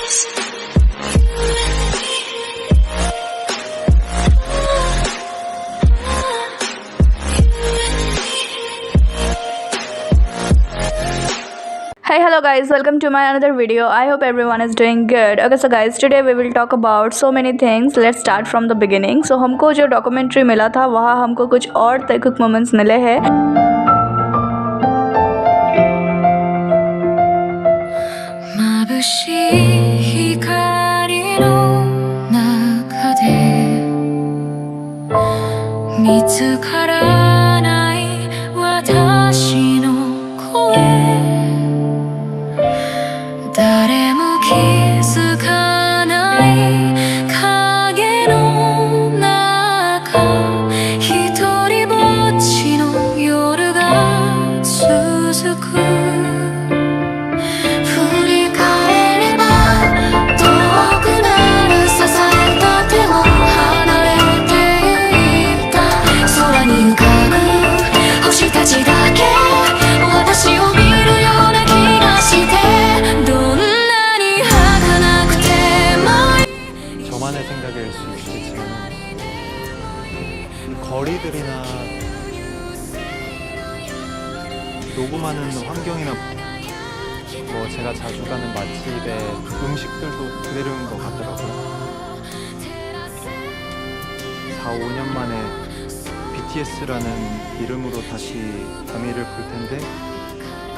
Hey, hello guys, welcome to my another video. I hope everyone is doing good. Okay, so guys, today we will talk about so many things. Let's start from the beginning. So हमको जो documentary मिला था वहाँ हमको कुछ और तैकुक moments मिले हैं. 저만의 생각일 수 있겠지만 거리들이나 녹음하는 환경이나 뭐 제가 자주 가는 맛집의 음식들도 그대로인 것 같더라고요. 4, 5년 만에 BTS라는 이름으로 다시 아미를 볼 텐데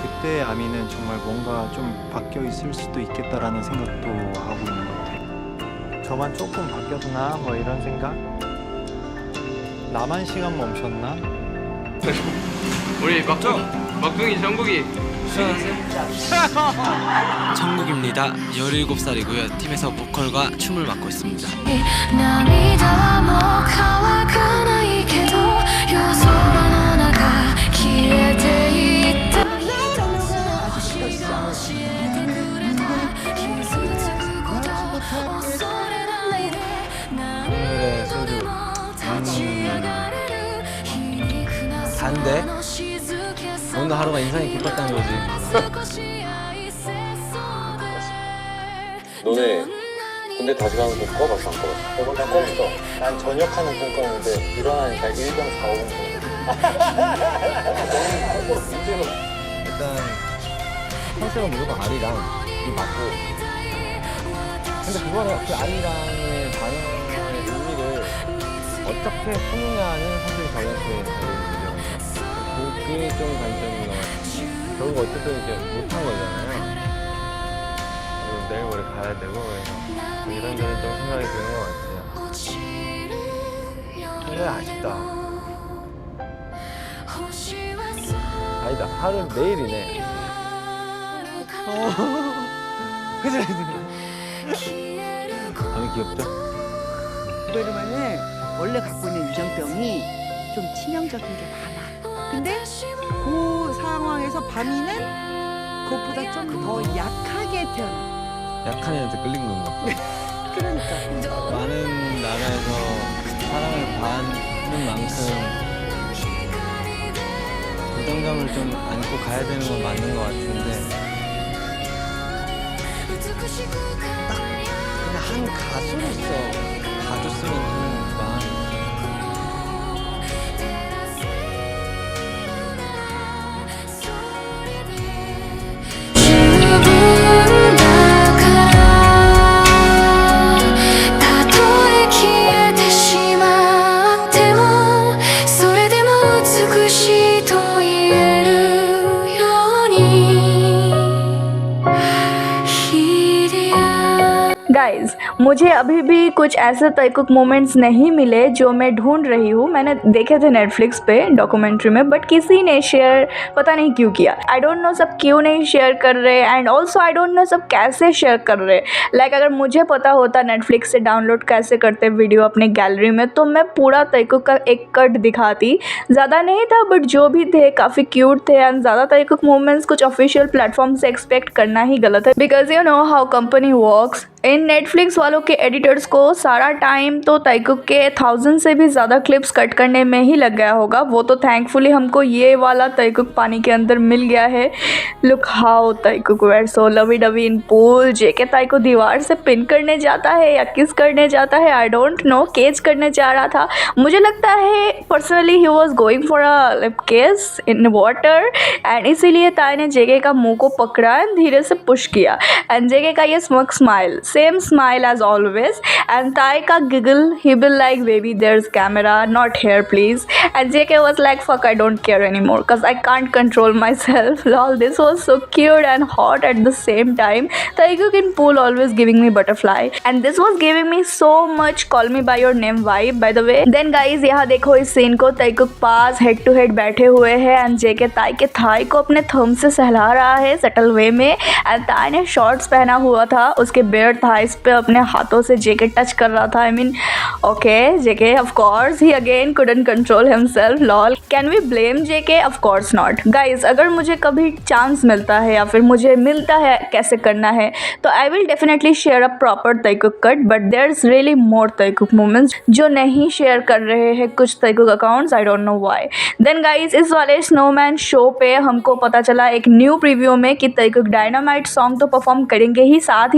그때의 아미는 정말 뭔가 좀 바뀌어 있을 수도 있겠다라는 생각도 하고 있는 것 같아요. 저만 조금 바뀌었나? 뭐 이런 생각? 나만 시간 멈췄나? 우리 막둥이 정국이 정국입니다. 17살이고요. 팀에서 보컬과 춤을 맡고 있습니다. 오늘의 소주 단데 오늘 하루가 인상이 깊었다는 거지. 너네 군대 다시 가는 거 꺼봤어 안 꺼봤어? 난 꺼봤어. 난 전역하는 꿈 꿨는데 일어나니까 1병 4, 5분 일단 컨셉은 무조건 아리랑 이 맞고. 근데 그거는 그 아리랑의 단어의 의미를 어떻게 품느냐는 사실 저희한테 달려있는 문제거든요. 그게 좀 관점인 것 같아요. 결국 어쨌든 이제 못한 거잖아요. 그리고 내일 모레 가야 되고 그래서 이런저런 좀 생각이 드는 것 같아요. 근데 아쉽다. 아니다, 하루 내일이네. 그치? 밤이 귀엽죠? 도베르만은 원래 갖고 있는 유전병이 좀 치명적인 게 많아. 근데 그 상황에서 바미는 그것보다 좀 더 약하게 태어나. 약한 애한테 끌린 건가? 그러니까. 많은 나라에서 사랑을 받는 만큼 부담감을 좀 안고 가야 되는 건 맞는 것 같은데 그냥 한 가수로서 봐줬으면 하는 마음. गाइज, मुझे अभी भी कुछ ऐसे तैकुक मोमेंट्स नहीं मिले जो मैं ढूंढ रही हूँ. मैंने देखे थे नेटफ्लिक्स पे डॉक्यूमेंट्री में, बट किसी ने शेयर पता नहीं क्यों किया. आई डोंट नो सब क्यों नहीं शेयर कर रहे, and also I don't no सब कैसे शेयर कर रहे. लाइक अगर मुझे पता होता नेटफ्लिक्स से डाउनलोड कैसे करते वीडियो अपने गैलरी में, तो मैं पूरा तैकुक का एक कट दिखाती. ज़्यादा नहीं था, बट जो भी थे काफ़ी क्यूट थे. एंड ज़्यादा तैकुक मोमेंट्स कुछ ऑफिशियल प्लेटफॉर्म से एक्सपेक्ट करना ही गलत है, because you know how company works. In Netflix वालों के एडिटर्स को सारा टाइम तो ताइकुक के 1000 से भी ज़्यादा क्लिप्स कट करने में ही लग गया होगा। वो तो थैंकफुली हमको ये वाला ताइकुक पानी के अंदर मिल गया है। Look how Taekook were so lovey dovey in pool. JK Tae को दीवार से पिन करने जाता है या किस करने जाता है, आई डोंट नो। केस करने जा रहा था, मुझे लगता है personally he was going for a case in water and इसीलिए ताई ने जेके का मुंह को पकड़ा एंड धीरे से पुश किया एंड जेके का ये smug smile, same smile as always and Tae का giggle, he will like baby there is camera not here please and JK was like fuck I don't care anymore because I can't control myself. Lol this was so cute and hot at the same time. Taekook in pool always giving me butterfly and this was giving me so much call me by your name vibe by the way. Then guys यहाँ देखो इस scene को, ताइकुक पास head to head बैठे हुए हैं and जेके ताई के Thai को अपने थंब से सहला रहा है सटल वे में एंड ताई ने शॉर्ट्स पहना हुआ था, उसके बेयर थाइस पे अपने हाथों से जेके टच कर रहा था। I mean okay JK of course he again couldn't control himself lol. Can we blame JK? Of course not. Guys अगर मुझे कभी चांस मिलता है या फिर मुझे मिलता है कैसे करना है तो I will definitely share a proper Taekook cut but there is really more Taekook moments जो नहीं शेयर कर रहे हैं कुछ Taekook accounts, I don't know why. Then guys इस वाले स्नोमैन शो पे हमको पता चला एक न्यू प्रीव्यू में कि ताइकुक डायनामाइट सॉन्ग तो परफॉर्म करेंगे ही साथ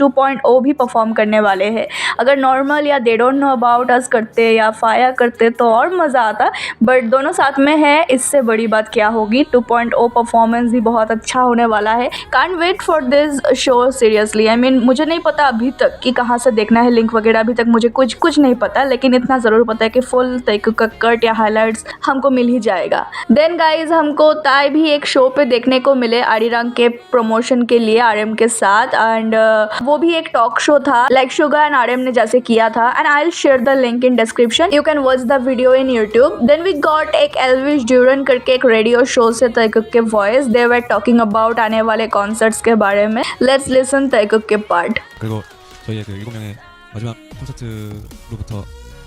2.0 भी परफॉर्म करने वाले हैं। अगर नॉर्मल या they don't know about us करते या फायर करते तो और मज़ा आता, बट दोनों साथ में है, इससे बड़ी बात क्या होगी। 2.0 परफॉर्मेंस भी बहुत अच्छा होने वाला है। Can't wait for this show seriously. I mean मुझे नहीं पता अभी तक कि कहाँ से देखना है, लिंक वगैरह अभी तक मुझे कुछ नहीं पता, लेकिन इतना ज़रूर पता है कि फुल ताइकुक का कट या हाईलाइट्स हमको मिल ही जाएगा। देन गाइज हमको ताई भी एक शो पे देखने को मिले आरिरांग के प्रमोशन के लिए आरएम के साथ एंड वो भी एक टॉक शो था लाइक शुगा एंड आरएम ने जैसे किया था and I will share the link in description, you can watch the video in YouTube. Then we got एक एल्विश ड्यूरन करके एक रेडियो शो से ताइकुक के voice, they were talking about आने वाले कॉन्सर्ट्स के बारे में। लेट्स लिसन ताइकुक के part. 그리고 저희의 그 7명의 마지막 콘서트로부터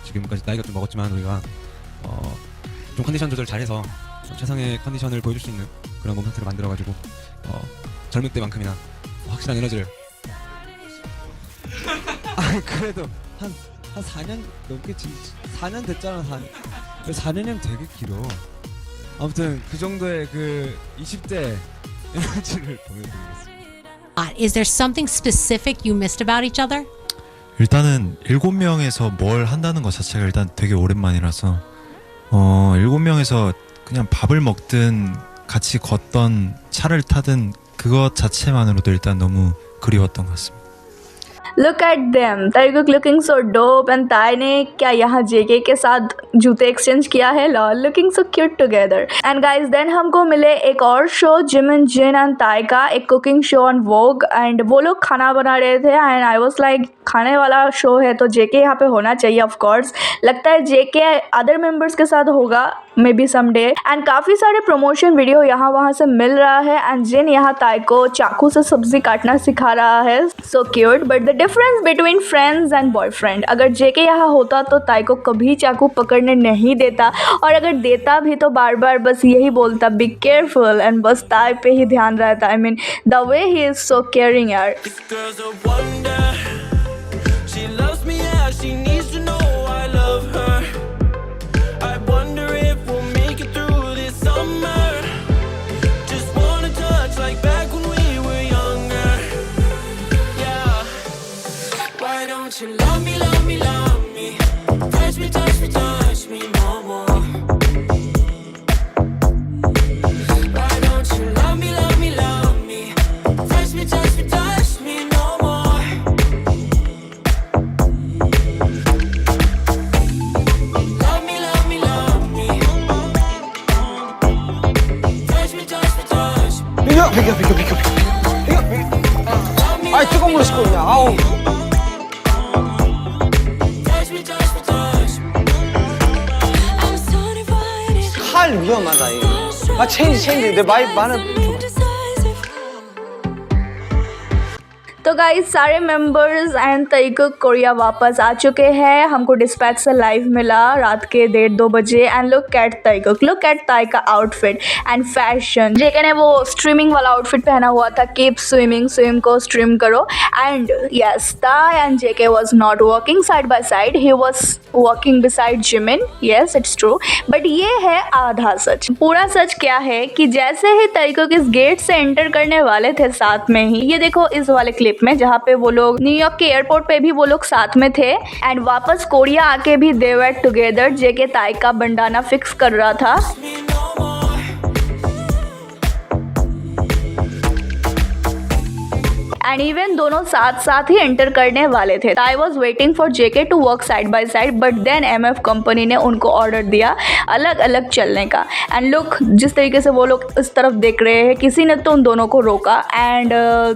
지금까지 나이가 좀 먹었지만 우리가 좀 컨디션 조절 잘해서 좀 최상의 컨디션을 보여줄 수 있는 그런 몸 상태를 만들어가지고 젊을 때만큼이나 확실한 에너지를 아니 그래도 한 4년 넘게 4년 됐잖아. 4년이면 되게 길어. 아무튼 그 정도의 그 20대 에너지를 보여드리겠습니다. Is there something specific you missed about each other? 일단은 7명에서 뭘 한다는 것 자체가 일단 되게 오랜만이라서 7명에서 그냥 밥을 먹든 같이 걷던 차를 타든 그것 자체만으로도 일단 너무 그리웠던 것 같습니다. Look at them, ताइकुक looking so dope and ताई ने क्या यहाँ जेके के साथ जूते एक्सचेंज किया है, lol looking so cute together. And guys then हमको मिले एक और show Jimin Jin and Tae का, एक cooking show on Vogue and वो लोग खाना बना रहे थे एंड आई वाज लाइक खाने वाला शो है तो जेके यहाँ पे होना चाहिए ऑफ कोर्स। लगता है जेके अदर मेंबर्स के साथ होगा मे बी समडे एंड काफ़ी सारे प्रमोशन वीडियो यहाँ वहाँ से मिल रहा है एंड जिन यहाँ ताई को चाकू से सब्जी काटना सिखा रहा है, so cute. But the difference between friends and boyfriend, अगर जेके यहाँ होता तो ताई को कभी चाकू पकड़ने नहीं देता और अगर देता भी तो बार बार बस यही बोलता बी केयरफुल एंड बस ताई पे ही ध्यान रहता। I mean the way he is so caring यार। She loves me, yeah, she needs to know I love her. I wonder if we'll make it through this summer. Just wanna touch like back when we were younger. Yeah. Why don't you love me, love me, love me? Touch me, touch me, touch me no more. Why don't you love me, love me, love me? Touch me, touch me, touch me no more. 비켜. 아이 뜨거운 물 씻고 있냐. 아우. 칼 위험하다 이거. 체인지 내 많은. तो guys सारे members and ताइकुक Korea वापस आ चुके हैं। हमको dispatch से live मिला रात के 1:30-2 बजे। And look at Taekook, look at Tae का आउटफिट एंड फैशन। जेके ने वो स्ट्रीमिंग वाला आउटफिट पहना हुआ था, कीप स्विमिंग, स्विम को स्ट्रीम करो। एंड यस, ताई and JK was not walking side by side, he was walking beside Jimin. Yes it's true, but ये है आधा सच। पूरा सच क्या है कि जैसे ही ताइकुक इस गेट से एंटर करने वाले थे साथ में ही, ये देखो इस वाले क्लिप में जहाँ पे वो लोग न्यूयॉर्क के एयरपोर्ट पे भी वो लोग साथ में थे एंड वापस कोरिया आके भी दे वर टुगेदर। जेके ताई का बंडाना फिक्स कर रहा था। एंड इवन दोनों साथ साथ ही एंटर करने वाले थे। Tae was waiting for JK to work side by side, but then MF company ने उनको ऑर्डर दिया अलग अलग चलने का। एंड लुक, जिस तरीके से वो लोग इस तरफ देख रहे हैं, किसी ने तो उन दोनों को रोका। And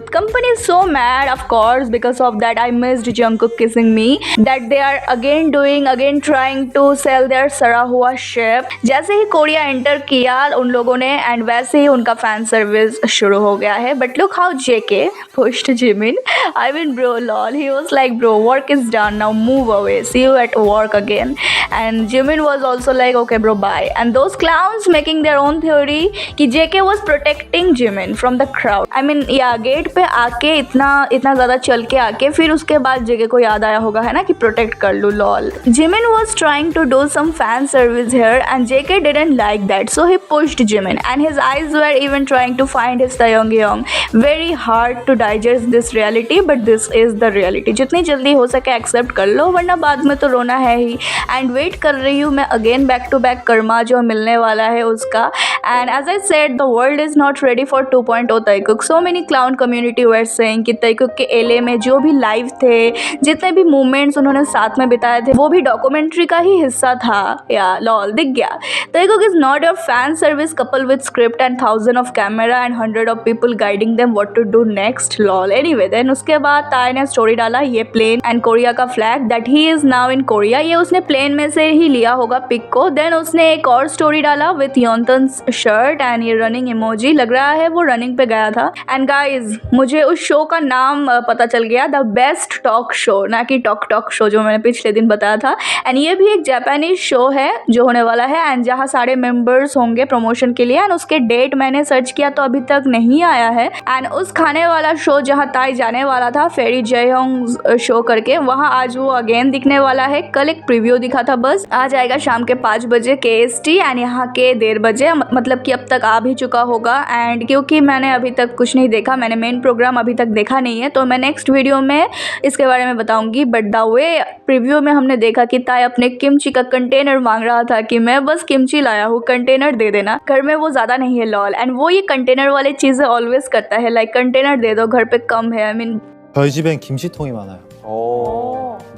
company is so mad of course, because of that I missed Jungkook kissing me, that they are again trying to sell their सड़ा हुआ शिप। जैसे ही कोरिया एंटर किया उन लोगों ने, एंड वैसे ही उनका फैन सर्विस शुरू हो गया है। But look how JK pushed Jimin. I mean bro, lol, he was like bro, work is done now, move away, see you at work again. And Jimin was also like okay bro, bye. And those clowns making their own theory कि JK was protecting Jimin from the crowd. I mean yeah, gate पे आके इतना ज़्यादा चल के आके फिर उसके बाद JK को याद आया होगा है ना कि प्रोटेक्ट कर लूँ, lol. Jimin was trying to do some fan service here and JK didn't like that, so he pushed Jimin and his eyes were even trying to find his Taeyong. Very hard to digest this reality, but this is the reality. जितनी जल्दी हो सके accept कर लो, वरना बाद में तो रोना है ही। एंड वेट कर रही हूँ मैं again back to back karma जो मिलने वाला है उसका। And as I said, the world is not ready for 2.0 Taekook. So many clown community were saying कि ताइकुक के एले में जो भी लाइव थे, जितने भी मोमेंट्स उन्होंने साथ में बिताए थे, वो भी डॉक्यूमेंट्री का ही हिस्सा था। या लॉल दिख गया। Taekook is not your fan service couple with script and 1000 of camera and 100 of people guiding them what to do next, lol. Anyway then उसके बाद ताई ने स्टोरी डाला ये प्लेन एंड कोरिया का flag that he is now in Korea. ये उसने plane में से ही लिया होगा पिक को। देन उसने एक और स्टोरी डाला विथ योंतन्स शर्ट एंड ये रनिंग इमोजी, लग रहा है वो रनिंग पे गया था। एंड गाइज मुझे उस शो का नाम पता चल गया, द बेस्ट टॉक शो, ना कि टॉक शो जो मैंने पिछले दिन बताया था। एंड ये भी एक जापानीज शो है जो होने वाला है एंड जहाँ सारे मेंबर्स होंगे प्रमोशन के लिए। एंड उसके डेट मैंने सर्च किया तो अभी तक नहीं आया है। एंड उस खाने वाला शो जहाँ ताई जाने वाला था, फेरी जयहोंग शो करके, वहाँ आज वो अगेन दिखने वाला है। कल एक प्रीव्यू दिखा था बस। आ जाएगा शाम के 5 बजे KST एंड यहाँ के 1:30 बजे, मतलब कि अब तक आ भी चुका होगा। एंड क्योंकि मैंने अभी तक कुछ नहीं देखा, मैंने मेन प्रोग्राम अभी तक देखा नहीं है, तो मैं नेक्स्ट वीडियो में इसके बारे में बताऊंगी। बट द वे प्रीव्यू में हमने देखा कि ताई अपने किमची का कंटेनर मांग रहा था कि मैं बस किमची लाया हूँ, कंटेनर दे देना, घर में वो ज़्यादा नहीं है, लॉल। एंड वो ये कंटेनर वाली चीज़ें ऑलवेज करता है, लाइक कंटेनर दे दो, घर पे कम है। I mean 저희 집엔 김치통이 많아요. 오.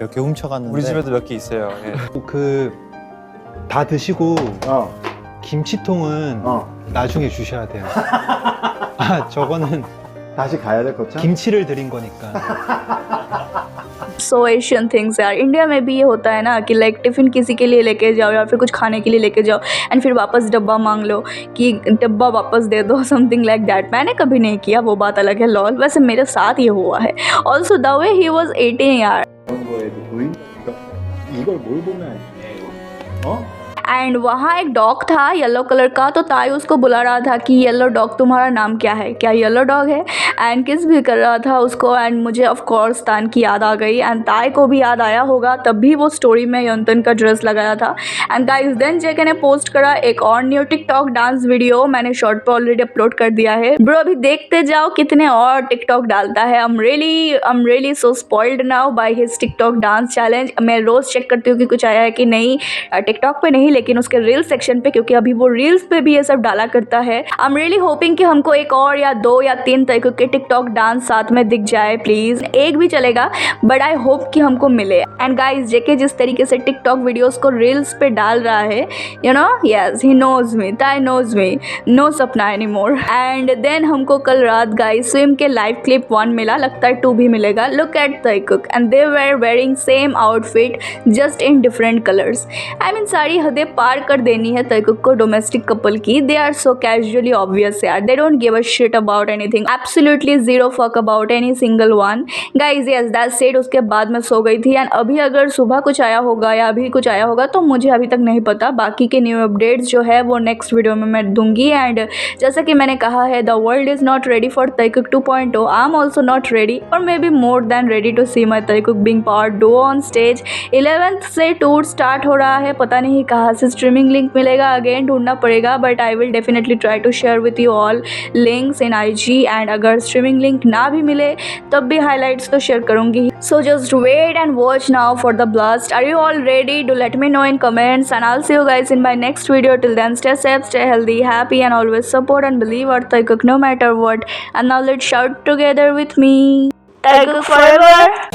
몇 개 훔쳐갔는데 우리 집에도 몇 개 있어요. 예. 그 다 드시고 김치통은 나중에 주셔야 돼요. 아 저거는 다시 가야 될 거죠? 김치를 드린 거니까. So Asian things यार, इंडिया में भी ये होता है ना कि लाइक टिफ़िन किसी के लिए लेके जाओ या फिर कुछ खाने के लिए लेके जाओ एंड फिर वापस डब्बा मांग लो कि डब्बा वापस दे दो, समथिंग लाइक दैट। मैंने कभी नहीं किया, वो बात अलग है, लॉल। वैसे मेरे साथ ये हुआ है। Also the way he was 18 यार। 이걸 뭘 보면 एंड वहाँ एक डॉग था येलो कलर का, तो ताई उसको बुला रहा था कि येलो डॉग तुम्हारा नाम क्या है, क्या येलो डॉग है? एंड किस भी कर रहा था उसको। एंड मुझे ऑफ कोर्स तान की याद आ गई एंड ताई को भी याद आया होगा, तब भी वो स्टोरी में योंतन का ड्रेस लगाया था। एंड गाइस देन जेके ने पोस्ट करा एक और न्यू टिकटॉक डांस वीडियो, मैंने शॉर्ट पर ऑलरेडी अपलोड कर दिया है। ब्रो अभी देखते जाओ कितने और टिकटॉक डालता है। I am really so spoiled now by his TikTok dance challenge. मैं रोज़ चेक करती हूँ कि कुछ आया है कि नहीं, टिकटॉक पे नहीं लेकिन उसके रील सेक्शन पे, क्योंकि अभी वो रील्स पे भी ये सब डाला करता है। आई एम रियली होपिंग कि हमको एक और या 2 या 3 तारीख के टिकटॉक डांस साथ में दिख जाए, प्लीज। एक भी चलेगा बट आई होप कि हमको मिले। एंड गाइस जेके जिस तरीके से टिकटॉक वीडियोस को रील्स पे डाल रहा है, you know, yes he knows me, Tae knows me, no सपना एनी मोर। एंड देन हमको कल रात गाइस स्विम के लाइव क्लिप 1 मिला, लगता है 2 भी मिलेगा। Look at Taekook and they were wearing same outfit just in different colours. I mean सारी हदें जगह पार कर देनी है ताइकुक को डोमेस्टिक कपल की। They are so casually obvious यार, they don't give a shit about anything, absolutely zero fuck about any single one. Guys yes that said, उसके बाद मैं सो गई थी एंड अभी अगर सुबह कुछ आया होगा या अभी कुछ आया होगा तो मुझे अभी तक नहीं पता। बाकी के न्यू अपडेट्स जो है वो नेक्स्ट वीडियो में मैं दूंगी। एंड जैसा कि मैंने कहा है, the world is not ready for Taekook 2.0, I am also not ready और may be more than ready to see my Taekook being part 2 on stage. 11th से टूर स्टार्ट हो रहा है, पता नहीं कहाँ से स्ट्रीमिंग लिंक मिलेगा, अगेन ढूंढना पड़ेगा, but I will definitely try to share with you all links in IG। And अगर स्ट्रीमिंग लिंक ना भी मिले तब भी हाईलाइट्स तो शेयर करूंगी। So just wait and watch now for the blast. Are you all ready? Do let me know in comments and I'll see you guys in my next video. Till then, stay safe, stay healthy, happy and always support and believe our Taikuk no matter what. And now let's shout together with me, Taikuk forever!